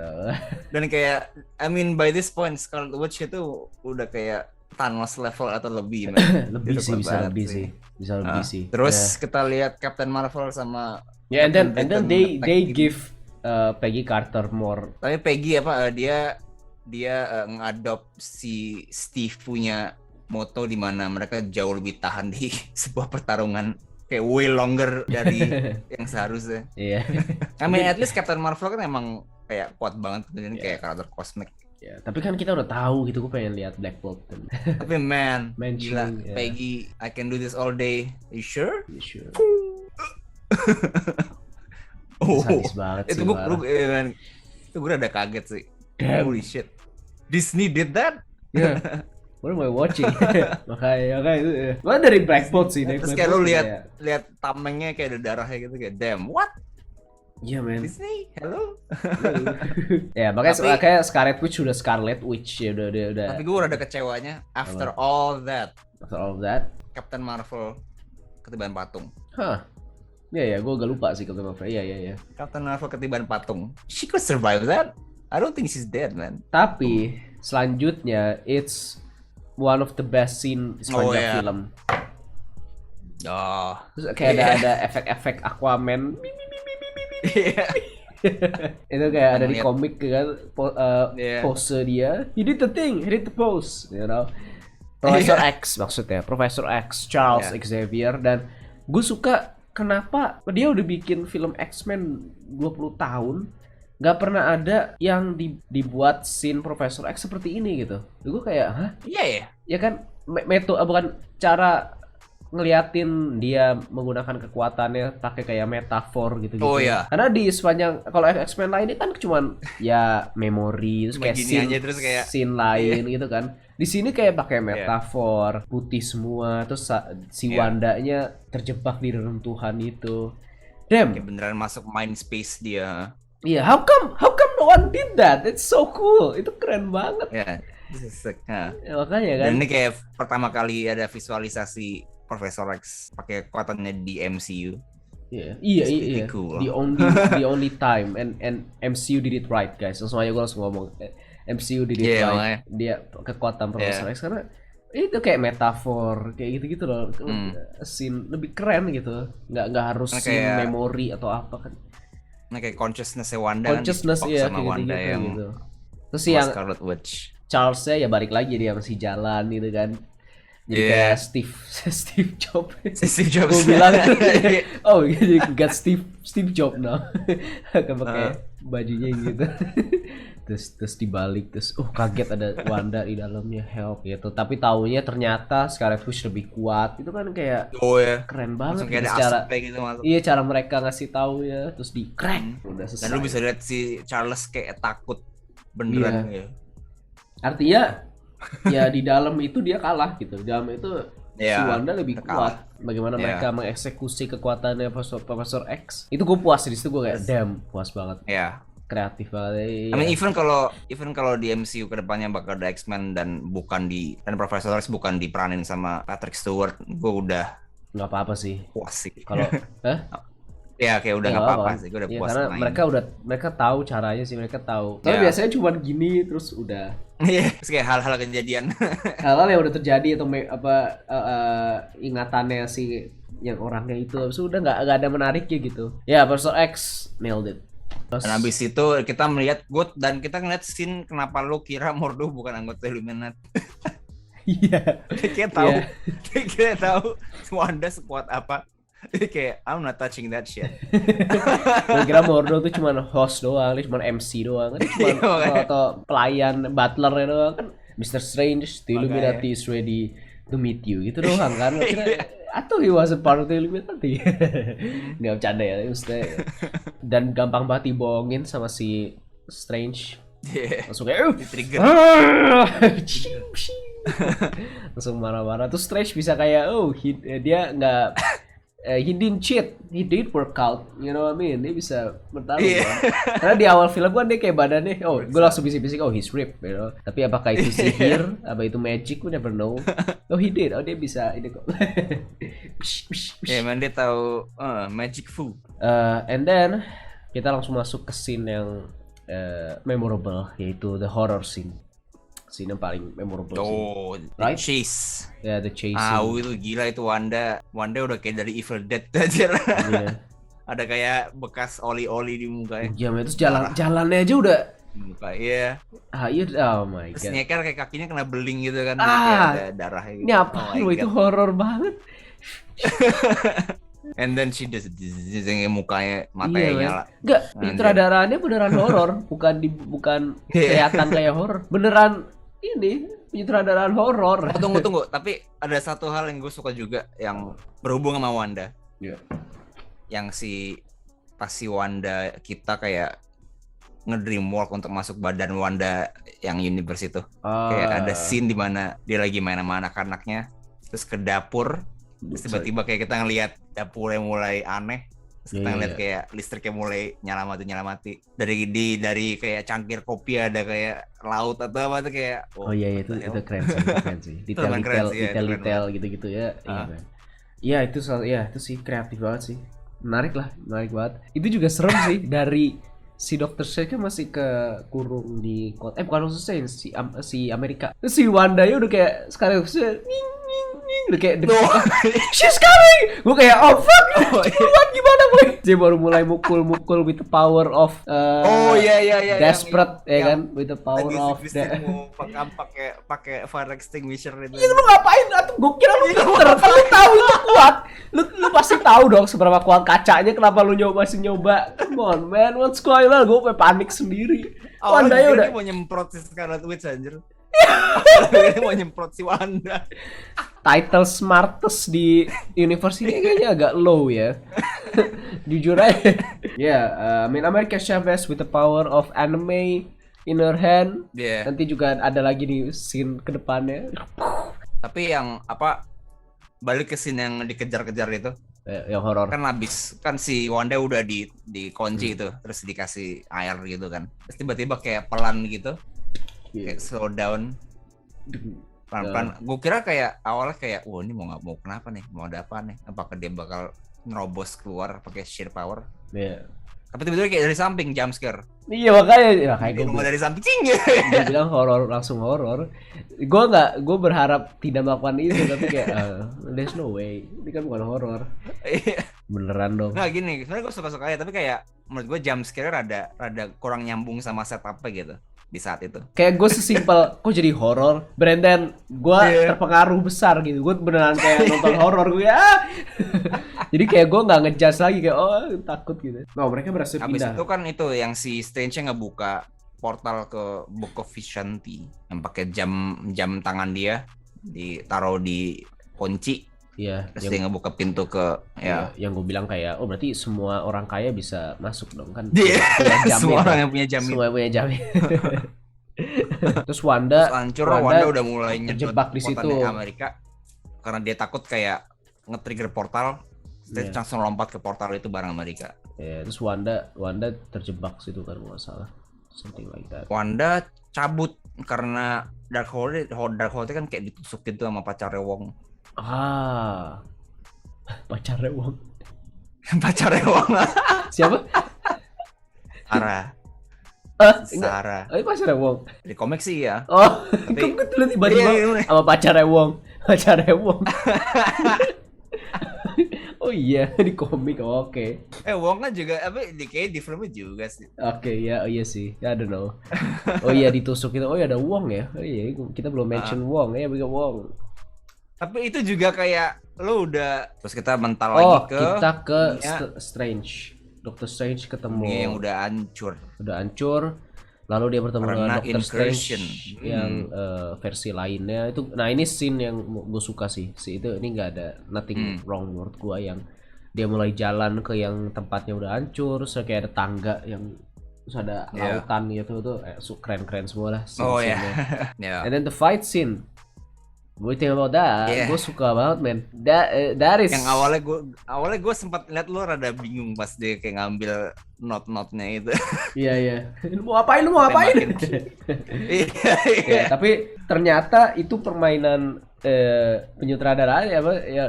Dan kayak I mean by this point Scarlet Witch itu udah kayak Thanos level atau lebih man. Lebih Itu sih, kuat bisa banget lebih sih. Bisa lebih sih. Terus kita lihat Captain Marvel sama and then they Peggy. give Peggy Carter more. Tapi Peggy dia ngadop si Steve punya moto di mana mereka jauh lebih tahan di sebuah pertarungan kayak way longer dari yang seharusnya. Iya. I mean at least Captain Marvel kan emang kayak kuat banget dan kayak karakter kosmik. Ya, tapi kan kita udah tahu gitu, gue pengen lihat Black Bolt. Tapi man, Mention, gila, Peggy, I can do this all day. You sure? You sure? Sadis banget itu sih. Itu gue rada kaget sih. Damn. Holy shit. Disney did that? Yeah. What am I watching? makanya itu. Gua dari Black Bolt sih. Terus kayak lu lihat tamengnya kayak ada darahnya gitu kayak damn, what? Iya man. Disney, hello. Ya makanya kayak Scarlet Witch udah Scarlet Witch ya udah. Tapi gue rada kecewanya after all that. After all that, Captain Marvel ketiban patung. Iya, gue gak lupa sih Captain Marvel. Iya. Captain Marvel ketiban patung. She could survive that. I don't think she's dead, man. Tapi selanjutnya it's one of the best scene sepanjang film. Oh. Terus kayak ada efek-efek Aquaman. Iya. Itu kayak ada di Ngeliat. komik kan, Iya. pose dia. He did the thing, he did the pose, you know. Profesor X maksudnya, Profesor X, Charles Iya. Xavier. Dan gue suka kenapa dia udah bikin film X-Men 20 tahun nggak pernah ada yang dibuat scene Profesor X seperti ini gitu. Gue kayak, hah? Iya ya. Ya kan, bukan cara ngeliatin dia menggunakan kekuatannya pakai kayak metafor gitu-gitu. Oh, iya. Karena di sepanjang kalau X-Men lain ini kan cuman ya memori terus Cuma kayak gini scene, aja, terus kayak- scene lain gitu kan. Di sini kayak pakai metafor, putih semua, terus si Iya. Wandanya terjebak di reruntuhan itu. Damn. Kayak beneran masuk mind space dia. Iya, how come no one did that? It's so cool. Itu keren banget. Ya. Nah. Ya, makanya kan. Dan ini kayak pertama kali ada visualisasi Profesor X pakai kekuatannya di MCU. Iya, It's iya. pretty cool. The only time and MCU did it right, guys. Langsung aja gue langsung ngomong MCU did it Iya, right. makanya. Dia kekuatan Profesor X karena itu kayak metafor kayak gitu-gitu loh. Scene lebih keren gitu. Nggak harus Karena scene kayak- memori atau apa kan. Nah, kayak consciousness-nya Wanda Consciousness kan iya sama kayak Wanda gitu, yang gitu. Terus sama yang Scarlet Witch. Charles-nya ya balik lagi dia masih jalan gitu kan. Jadi Iya. kayak Steve Jobs. Steve Jobs. Gue bilang oh jadi got Steve Jobs now. Kan pakai bajunya gitu. terus dibalik terus kaget ada Wanda di dalamnya help gitu. Tapi taunya ternyata Scarlet Witch lebih kuat. Itu kan kayak Oh ya. keren banget Langsung kayak gitu ada secara asapnya gitu masuk. iya cara mereka ngasih tahu ya terus di crack udah selesai. Dan lu bisa lihat si Charles kayak takut beneran ya. Artinya ya di dalam itu dia kalah gitu. Di dalam itu si Iya, Wanda lebih kalah. kuat. Bagaimana Iya. mereka mengeksekusi kekuatannya Profesor X. Itu gue puas di situ, gue kayak damn puas banget. Ya. Kreatif banget. I mean even kalau di MCU kedepannya bakal ada X-Men dan Profesor X bukan diperanin sama Patrick Stewart, gue udah Nggak apa-apa sih. puas sih. Kalau Ya kayak udah ya nggak nggak apa-apa apa-apa. sih, gue udah Ya, puas karena main. mereka tahu caranya sih, mereka tahu. Tapi Ya. biasanya cuma gini terus udah. Iya, terus kayak hal-hal kejadian. Hal-hal yang udah terjadi atau ingatannya si yang orangnya itu sudah nggak ada menariknya gitu. Ya, Profesor X nailed it. Terus, Dan habis itu kita melihat kita ngeliat scene kenapa lu kira Mordo bukan anggota Illuminati. iya. Dia kayak tahu, dia kayak tahu Wanda sekuat apa. Dia kayak I'm not touching that shit. Gue kira Mordo tuh cuma host doang, dia cuma MC doang, kan dia cuma Iya, makanya. atau pelayan butlernya doang kan. Mr. Strange, the Makanya. Illuminati is ready to meet you gitu doang kan. Gue kira, Iya. atau he wasn't part of the Illuminati. Nggak bercanda ya, maksudnya. Dan gampang banget dibohongin sama si Strange. Iya. Langsung kayak Di-trigger. langsung marah-marah. Terus Strange bisa kayak dia nggak he didn't cheat, he did work out, you know what I mean? Dia bisa bertarung. Iya. Kan? Karena di awal film kan dia kayak badannya, gue langsung bisik-bisik, he's ripped, you know. Tapi apakah itu sihir, apa itu magic, we never know. He did, dia bisa ini kok. Ya, man dia tahu magic fu. And then kita langsung masuk ke scene yang memorable, yaitu the horror scene. Scene yang paling memorable. Oh, Right? chase. Ya, the chase Ah, scene. itu gila itu Wanda udah kayak dari Evil Dead aja. Iya. Ada kayak bekas oli-oli di mukanya. Jam itu jalannya aja udah Di muka, iya. oh my Terus god. nyeker kayak kakinya kena beling gitu kan. Ah, Kayak ada darahnya gitu. Ini apa Oh my lu itu God. horor banget. And then she just mukanya matanya Iya, nyala. Enggak, Anjir. sutradaranya beneran horor, bukan Iya. kelihatan kayak horor. Beneran ini penyutradaraan horor. Oh, tunggu. Tapi ada satu hal yang gue suka juga yang berhubung sama Wanda. Iya. Yang pas si Wanda kita kayak ngedreamwork untuk masuk badan Wanda yang universe itu. Kayak ada scene di mana dia lagi main sama anak-anaknya, terus ke dapur, terus tiba-tiba kayak kita ngelihat dapurnya mulai aneh. Terus kita Iya, ngeliat iya. kayak listriknya mulai nyala-mati. Dari kayak cangkir kopi ada kayak laut atau apa tuh kayak Oh iya itu keren sih, itu keren sih. emang keren sih, ya, itu keren Detail gitu-gitu ya. Iya, Ah. kan. Iya, itu sih kreatif banget sih. Menarik banget. Itu juga serem sih dari si Dr. Strange kan masih kurung di kota bukan Dr. Strange si Amerika. Terus si Wanda ya udah kayak sekarang Udah kayak she's coming. Gue kayak oh fuck. Gimana boy? Dia baru mulai mukul with the power of iya desperate ya yang kan, with the power tadi of si Christine mau pakai fire extinguisher itu. Ya lu ngapain? Atau gue kira lu pinter, kan lu tahu itu kuat. Lu pasti tahu dong seberapa kuat kacanya, kenapa lu masih nyoba? Come on man, what's going on? Gue panik sendiri. Wanda ya udah mau nyemprot si Scarlet Witch anjir. Dia mau nyemprot si Wanda. title smartest di universe ini kayaknya agak low ya. Jujur aja. I mean America Chavez with the power of anime in her hand. Yeah. Nanti juga ada lagi di scene kedepannya. Tapi yang balik ke scene yang dikejar-kejar itu. Yang horor. Kan habis kan si Wanda udah dikunci itu, terus dikasih air gitu kan. Terus tiba-tiba kayak pelan gitu. Kayak slow down. Pelan-pelan. Gue kira kayak awalnya kayak ini mau kenapa nih? Mau ada apa nih? Apakah dia bakal nerobos keluar pakai sheer power? Iya. Tapi tiba-tiba kayak dari samping jump scare. Iya makanya kayak gue dari samping dia bilang horor, langsung horor. Gue berharap tidak melakukan itu, tapi kayak there's no way. Ini kan bukan horor. Beneran dong. Nah gini, sebenarnya gue suka-suka aja, tapi kayak menurut gue jump scare rada kurang nyambung sama setupnya gitu di saat itu. Kayak gue sesimpel, kok jadi horor? Brandon, gue terpengaruh besar gitu. Gue beneran kayak nonton horor gue jadi kayak gue nggak ngejudge lagi kayak takut gitu. No, mereka berhasil pindah. Habis itu kan itu yang si Strange ngebuka portal ke Book of Vishanti yang pakai jam tangan dia ditaruh di kunci. Iya. Terus dia ngebuka pintu ke yang gue bilang kayak berarti semua orang kaya bisa masuk dong kan? Semua orang yang punya jam. Semua punya jam. Terus Wanda udah mulai terjebak di situ Amerika karena dia takut kayak nge-trigger portal. Dia langsung lompat ke portal itu bareng Amerika. Terus Wanda terjebak situ kan nggak salah, something like that. Wanda cabut karena Darkhold kan kayak ditusuk gitu sama pacarnya Wong. Pacarnya Wong. Pacarnya Wong. Siapa? Sarah. Sarah. Ini pacarnya Wong. Di komik sih ya. Tapi gue tuh tiba-tiba sama pacarnya Wong. Oh iya, di komik. Oke. Wong kan juga kayak di filmnya juga sih. Oke, iya sih. I don't know. Oh iya, ditusuk itu. Oh iya, ada Wong ya. Oh iya, kita belum mention Wong ya, bukan Wong. Tapi itu juga kayak lo udah terus kita mental lagi ke Strange. Dr. Strange ketemu yang udah hancur. Lalu dia bertemu dengan Dr. Incursion. Strange yang versi lainnya itu. Nah ini scene yang gue suka sih. Ini nggak ada nothing wrong menurut gue, yang dia mulai jalan ke yang tempatnya udah hancur, terus kayak ada tangga yang terus ada lautan gitu tuh keren semua lah. And then the fight scene. Gue think about that, gue suka banget men. That is yang awalnya gue sempat lihat lo rada bingung pas dia kayak ngambil not-notnya itu. Iya. Lu mau ngapain? Tapi ternyata itu permainan penyutradara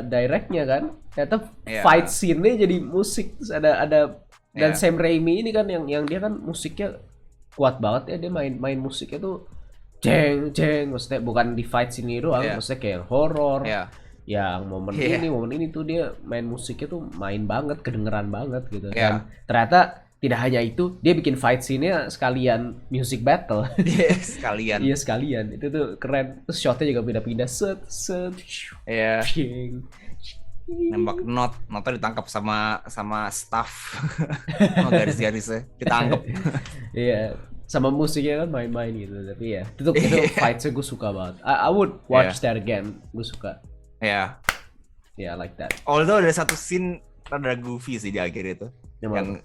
directnya kan. Ternyata fight scene-nya jadi musik, terus ada dan Sam Raimi ini kan yang dia kan musiknya kuat banget ya, dia main musiknya tuh jeng, maksudnya bukan di fight sini doang, maksudnya kayak horor, yang momen ini tuh dia main musiknya tuh main banget, kedengeran banget gitu. Dan ternyata tidak hanya itu, dia bikin fight scene-nya sekalian music battle. Sekalian. Iya sekalian, itu tuh keren. Terus shotnya juga pindah-pindah, set, nembak notnya ditangkap sama staff, garis-garisnya ditangkap. Iya. Sama musiknya kan main-main gitu, tapi ya itu fight-nya gue suka banget. I would watch that again, gue suka. Yeah, I like that. Although ada satu scene rada goofy sih di akhir itu, yang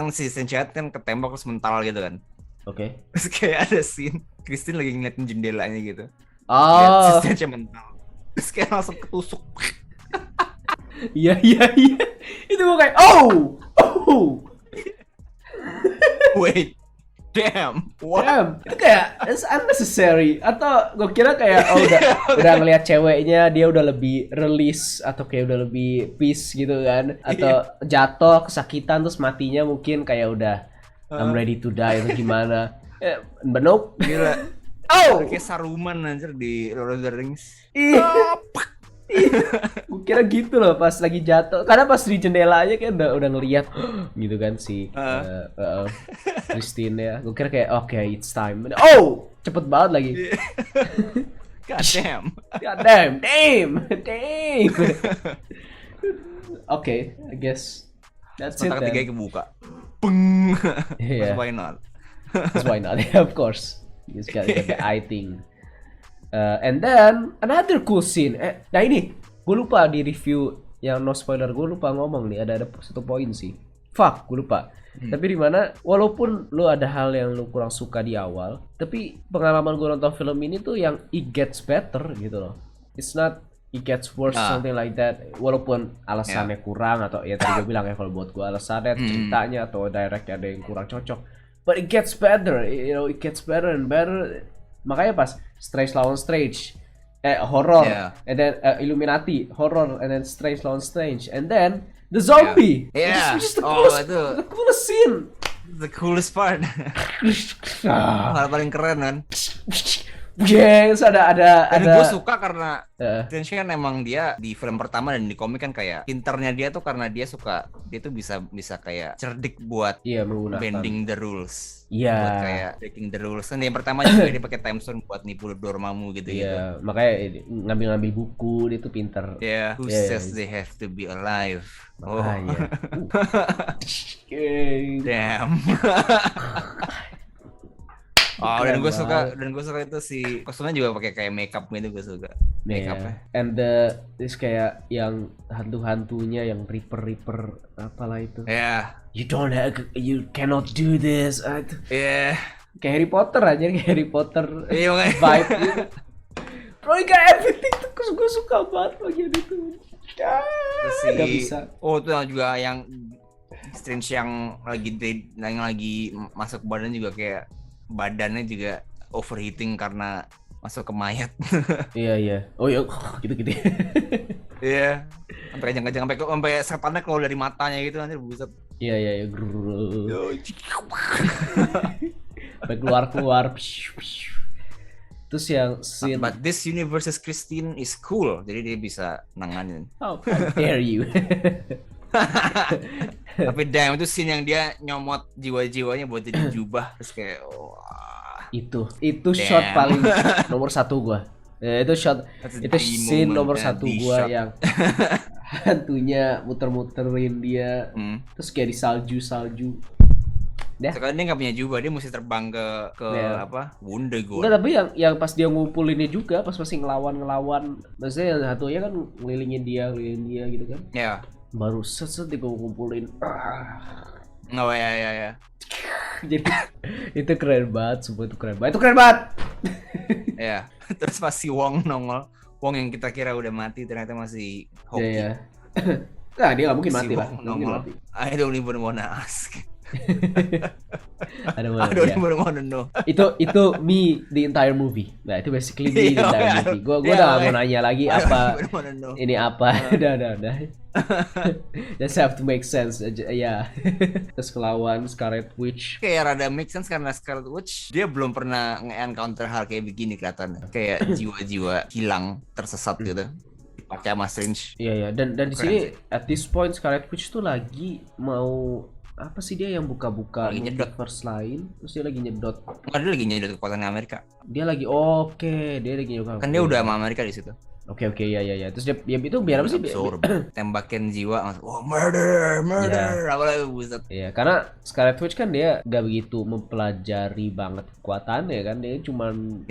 si Senchiat kan ketembak terus mental gitu kan. Oke. Terus kayak ada scene Christine lagi ngeliatin jendelanya gitu. Si Senchiat mental, terus kayak langsung ketusuk. Iya. Itu gue kayak Wait. Damn. Itu kayak it's unnecessary. Atau gue kira kayak udah ngelihat ceweknya dia udah lebih release atau kayak udah lebih peace gitu kan, atau jatuh kesakitan terus matinya mungkin kayak udah I'm ready to die atau gimana. But nope. Gila. Kayak Saruman anjir di Lord of the Rings. Gue kira gitu loh pas lagi jatuh. Karena pas di jendela aja kayak udah ngeliat gitu kan si Christine ya. Gue kira kayak oke, it's time. Oh, cepet banget lagi. God damn. God damn, damn. Oke, I guess that's it Mata ketiga then. kebuka. Peng. Iya. Why not? That's why not? Yeah, of course. You just got the eye thing. And then another cool scene. Nah ini gue lupa di review yang no spoiler, gue lupa ngomong nih, ada satu poin sih. Fuck, gue lupa. Tapi di mana walaupun lu ada hal yang lu kurang suka di awal, tapi pengalaman gue nonton film ini tuh yang it gets better gitu loh. It's not it gets worse something like that. Walaupun alasannya kurang atau ya tadi gue bilang ya kalau buat gue alasannya ceritanya atau directnya ada yang kurang cocok. But it gets better, you know, it gets better and better. Makanya pas Strange lawan Strange, horror, and then Illuminati, horror, and then Strange lawan Strange, and then the zombie, which is the coolest scene. The coolest part. Hal paling keren kan. Yes, ada. Gue suka karena Strange kan emang dia di film pertama dan di komik kan kayak pinternya dia tuh karena dia tuh bisa kayak cerdik buat bending the rules. Iya. Buat kayak breaking the rules. Kan yang pertama juga dia pakai time stone buat nipu Dormammu gitu. Iya, makanya ngambil buku dia tuh pinter. Yeah, who says they have to be alive? Oh. Damn. Oh, dan gue suka itu si kostumnya juga pakai kayak makeup gitu, gue suka. Makeupnya. And this kayak yang hantu-hantunya yang Reaper apalah itu. Yeah. You cannot do this. Yeah. Kayak Harry Potter aja, kayak Harry Potter vibe gitu. Bro, kayak everything tuh gue suka banget bagian itu. Gak bisa. Oh, itu juga yang Strange yang lagi masuk badan juga kayak badannya juga overheating karena masuk ke mayat. Iya. Oh iya, gitu. Iya. Sampai kejang-kejang sampai setannya keluar dari matanya gitu nanti buset. Iya. Sampai keluar. Terus yang scene But this universe's Christine is cool. Jadi dia bisa nanganin. How dare you. Tapi damn itu scene yang dia nyomot jiwa-jiwanya buat jadi jubah terus kayak itu shot paling nomor 1 gua. Itu scene nomor 1 gua yang hantunya muter-muterin dia terus kayak di salju. Sekarang dia nggak punya jubah, dia mesti terbang ke Wundagore. Enggak, tapi yang pas dia ngumpulinnya juga pas masih ngelawan maksudnya yang hantunya kan ngelilingin dia gitu kan. Iya. Baru set dikumpulin. Oh ya. Jadi itu keren banget, semua itu keren banget. Ya, terus pas si Wong nongol, Wong yang kita kira udah mati ternyata masih hoki. Iya. Nah, dia nggak mungkin mati lah. Mati. I don't even wanna ask. I don't even wanna know. Itu me the entire movie. Nah, itu basically me the entire movie. Gua udah gak mau nanya lagi apa ini apa. Udah. Just have to make sense aja. Ya. Terus kelawan Scarlet Witch. Kayak rada make sense karena Scarlet Witch dia belum pernah nge-encounter hal kayak begini kelihatannya. Kayak jiwa-jiwa hilang tersesat gitu. Pakai sama Strange. Iya. Dan di sini at this point Scarlet Witch tuh lagi mau apa sih, dia yang buka-buka multiverse lain, terus dia lagi nyedot. Dia lagi nyedot kekuatan Amerika. Dia lagi dia lagi nyedot. Kan dia udah sama Amerika di situ. Oke, ya. Terus dia itu biar apa sih? Tembakin jiwa, murder, apa lagi buset. Iya, karena Scarlet Witch kan dia gak begitu mempelajari banget kekuatannya kan, dia cuman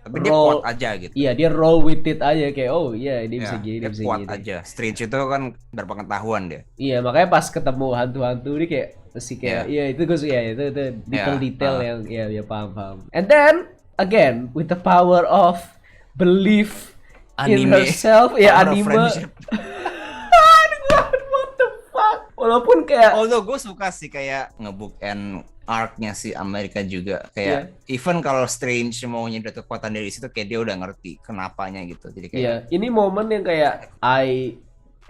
tapi dia kuat aja gitu. Iya, dia roll with it aja kayak dia bisa gini, dia bisa kuat gini. Aja. Strange itu kan berpengetahuan dia. Iya, makanya pas ketemu hantu-hantu dia kayak itu gue suka itu detail-detail yang ya paham. And then again with the power of belief in herself, anime. What the fuck? Walaupun kayak gue suka sih kayak nge-bookend arc-nya si Amerika juga kayak even kalau Strange mau nyedot kekuatan dari situ kayak dia udah ngerti kenapanya gitu. Jadi kayak ini momen yang kayak I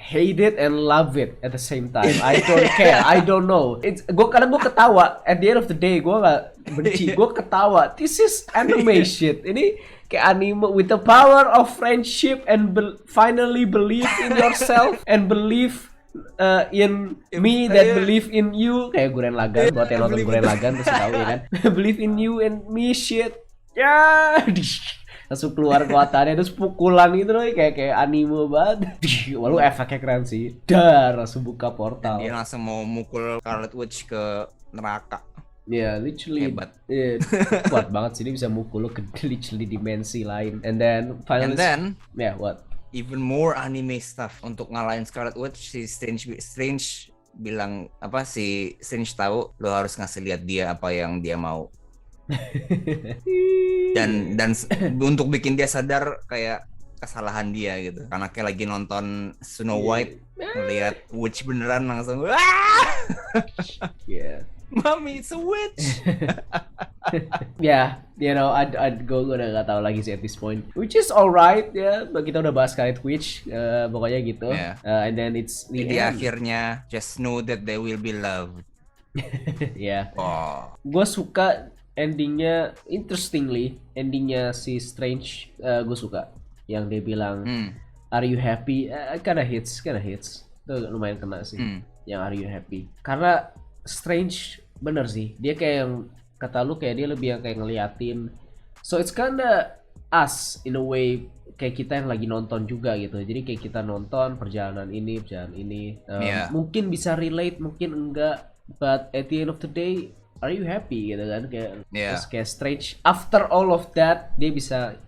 hate it and love it at the same time. I don't care. I don't know. Karena gue ketawa. At the end of the day, gue gak benci. Gue ketawa. This is anime shit. Ini kayak anime with the power of friendship and finally believe in yourself and believe in me that believe in you, kayak Gurren Lagann. Buat yang nonton Gurren Lagann pasti tahu ya kan. Believe in you and me shit. Ya, langsung keluar kekuatannya terus pukulan gitu loh, kayak anime banget. Walau efeknya keren sih. Langsung buka portal. Dan dia langsung mau mukul Scarlet Witch ke neraka. Yeah, literally hebat. Kuat banget sih, dia bisa mukul lo ke literally dimensi lain. And then finally, yeah, what? Even more anime stuff untuk ngalahin Scarlet Witch. Si Strange bilang apa, si Strange tahu lo harus ngasih lihat dia apa yang dia mau. dan untuk bikin dia sadar kayak kesalahan dia gitu. Karena kayak lagi nonton Snow White, ngeliat witch beneran langsung yeah. Mommy, it's a witch. Yeah, you know, gue udah gak tahu lagi sih at this point. Which is alright ya, yeah. Kita udah bahas Scarlet Witch, pokoknya gitu. Yeah. And then it's di akhirnya just know that they will be loved. Yeah. Oh. Gue suka endingnya, interestingly, endingnya si Strange, gue suka. Yang dia bilang, Are you happy? Kinda hits. Itu lumayan kena sih. Yang Are you happy? Karena Strange bener sih, dia kayak yang kata lu, kayak dia lebih yang kayak ngeliatin, so it's kinda us in a way, kayak kita yang lagi nonton juga gitu. Jadi kayak kita nonton perjalanan ini mungkin bisa relate, mungkin enggak, but at the end of the day, are you happy gitu kan, kayak Strange after all of that dia bisa,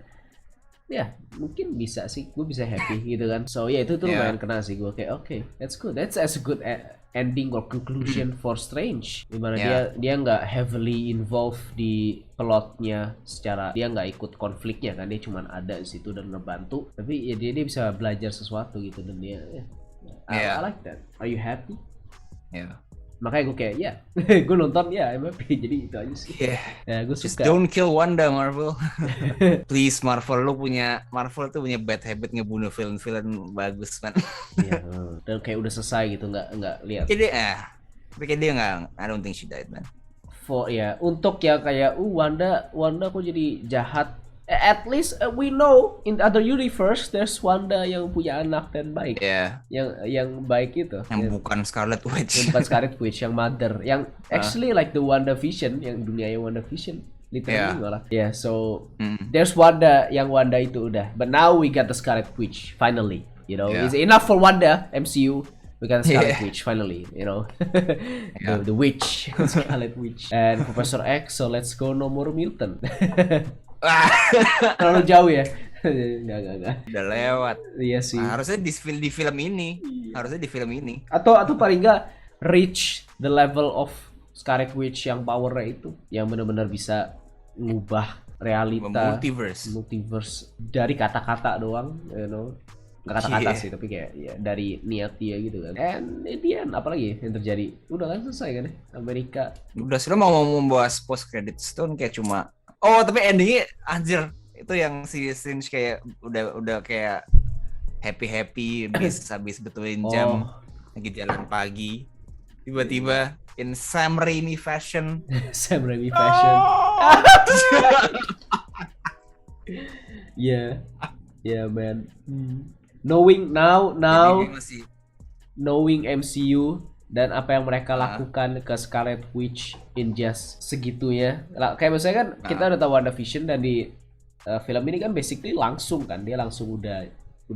mungkin bisa sih, gue bisa happy gitu kan. So itu lumayan kena sih, gue kayak okay, that's good, that's as good ending or conclusion for Strange, dimana dia nggak heavily involved di plotnya, secara dia nggak ikut konfliknya kan, dia cuma ada di situ dan ngebantu, tapi ya dia bisa belajar sesuatu gitu, dan dia I like that. Are you happy? Makanya gue kayak gue nonton I'm happy, jadi itu aja sih. Ya gue suka. Just don't kill Wanda, Marvel. Please, Marvel tuh punya bad habit ngebunuh film-film bagus kan. Dan kayak udah selesai gitu, nggak lihat. Jadi dia nggak, I don't think she died, man. Untuk ya kayak Wanda kok jadi jahat. At least we know in the other universe there's Wanda yang punya anak dan baik. Yang baik itu. Yang bukan Scarlet Witch. Yang bukan Scarlet Witch, yang mother, yang actually like the WandaVision, yang dunianya WandaVision, literally malah. So there's Wanda, yang Wanda itu udah. But now we got the Scarlet Witch finally. You know, it's enough for Wanda MCU. We got the Scarlet Witch finally. You know, the witch, Scarlet Witch, and Professor X. So let's go, no more mutant. Terlalu jauh ya. Enggak. Udah lewat. Iya sih. Harusnya di film ini. Atau paling enggak reach the level of Scarlet Witch yang powernya itu, yang benar-benar bisa ngubah realita, multiverse dari kata-kata doang, you know. Nggak kata-kata sih, tapi kayak dari niat dia gitu kan. And in the end, apalagi yang terjadi? Udah kan selesai kan ya, Amerika. Udah, sudah mau membahas post credit stone kayak cuma tapi endingnya anjir, itu yang si Strange kayak udah kayak happy habis betulin jam, lagi jalan pagi, tiba-tiba in Sam Raimi fashion. Yeah man. Knowing knowing MCU dan apa yang mereka lakukan ke Scarlet Witch in just segitunya. Kayak misalnya kan kita udah tahu WandaVision, dan di film ini kan basically langsung kan, dia langsung udah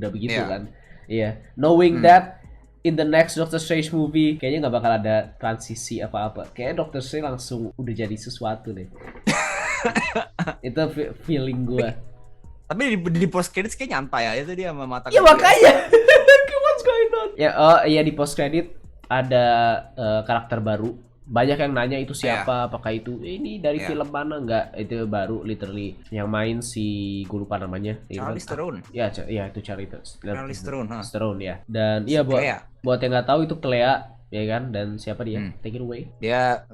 begitu kan. Knowing that in the next Doctor Strange movie kayaknya nggak bakal ada transisi apa-apa. Kayaknya Doctor Strange langsung udah jadi sesuatu deh. Itu feeling gue. Tapi di post credits kayak nyantai aja tuh dia sama mata. Ya makanya. What's going on? Di post credit ada karakter baru. Banyak yang nanya itu siapa, apakah itu ini dari film mana, enggak, itu baru literally. Yang main si gue lupa namanya. Charlize Theron. Itu Charlize Theron ya. Dan buat yang nggak tahu itu Clea ya kan, dan siapa dia? Take it away. Dia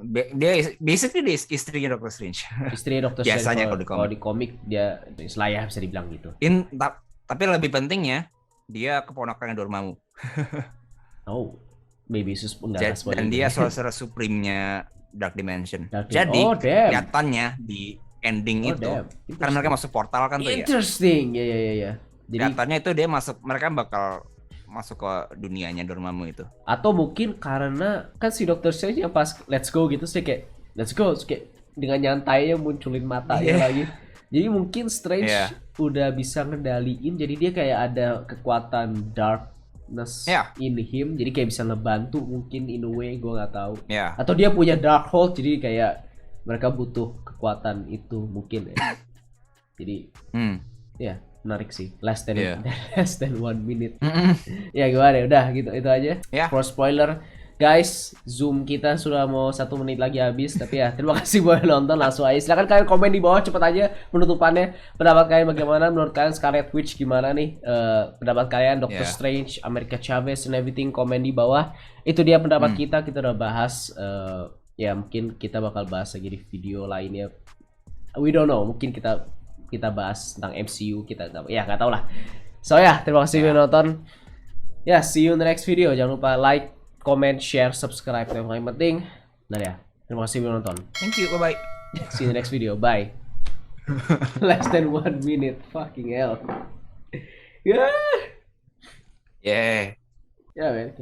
basically dia istrinya Doctor Strange. Istrinya Doctor Strange. Biasanya kalau di komik dia Slayer bisa dibilang gitu. Tapi lebih pentingnya dia keponakan Dormammu. Maybe dan dia Sorcerer Supreme-nya Dark Dimension. Jadi kelihatannya di ending Oh itu. damn. Karena mereka masuk portal kan tuh ya. Interesting. Ya. Jadi Kelihatannya itu dia mereka bakal masuk ke dunianya Dormammu itu. atau mungkin karena kan si Doctor Strange yang pas let's go gitu sih kayak let's go terus kayak dengan nyantainya munculin matanya lagi. Jadi mungkin Strange udah bisa ngendaliin jadi dia kayak ada kekuatan darkness in him jadi kayak bisa ngebantu mungkin in a way gue nggak tahu. Atau dia punya dark hold jadi kayak mereka butuh kekuatan itu mungkin ya. Jadi ya menarik sih less than 1 minute. Ya gimana ya udah gitu itu aja for spoiler guys. Zoom kita sudah mau 1 menit lagi habis tapi ya terima kasih buat nonton. Langsung aja silakan kalian komen di bawah cepet aja penutupannya, pendapat kalian bagaimana, menurut kalian Scarlet Witch gimana nih, pendapat kalian Doctor Strange, America Chavez and everything, komen di bawah. Itu dia pendapat kita udah bahas. Ya mungkin kita bakal bahas lagi di video lainnya, we don't know, mungkin kita bahas tentang MCU, kita nggak tahu lah. So ya, terima kasih udah nonton. Ya, see you in the next video. Jangan lupa like, comment, share, subscribe, yang paling penting. Nah ya, terima kasih udah nonton. Thank you, bye bye. See you in the next video. Bye. Less than 1 minute. Fucking hell. Yeah. Yeah. Yeah, man.